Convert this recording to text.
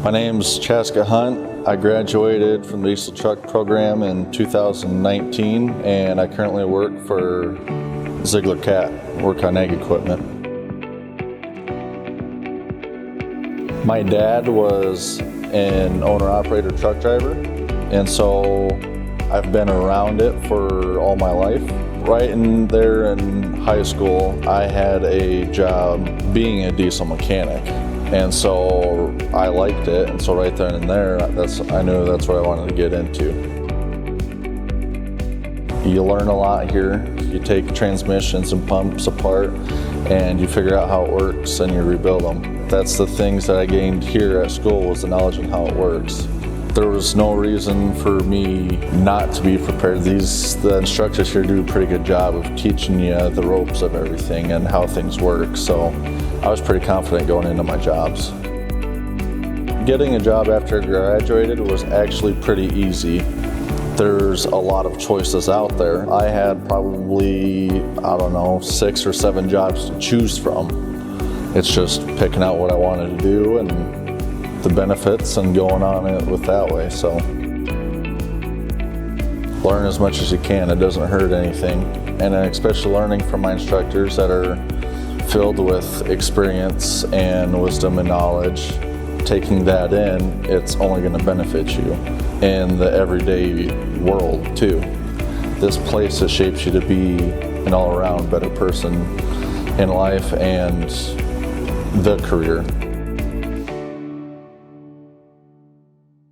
My name's Chaska Hunt. I graduated from the diesel truck program in 2019, and I currently work for Ziegler Cat, work on ag equipment. My dad was an owner-operator truck driver, and so I've been around it for all my life. Right in there in high school, I had a job being a diesel mechanic, and so I liked it, and so right then and there, I knew that's what I wanted to get into. You learn a lot here. You take transmissions and pumps apart, and you figure out how it works, and you rebuild them. That's the things that I gained here at school, was the knowledge of how it works. There was no reason for me not to be prepared. The instructors here do a pretty good job of teaching you the ropes of everything and how things work, so I was pretty confident going into my jobs. Getting a job after I graduated was actually pretty easy. There's a lot of choices out there. I had probably, 6 or 7 jobs to choose from. It's just picking out what I wanted to do and the benefits and going on it with that way. So learn as much as you can. It doesn't hurt anything. And especially learning from my instructors that are filled with experience and wisdom and knowledge. Taking that in, it's only going to benefit you in the everyday world too. This place, it shapes you to be an all-around better person in life and the career.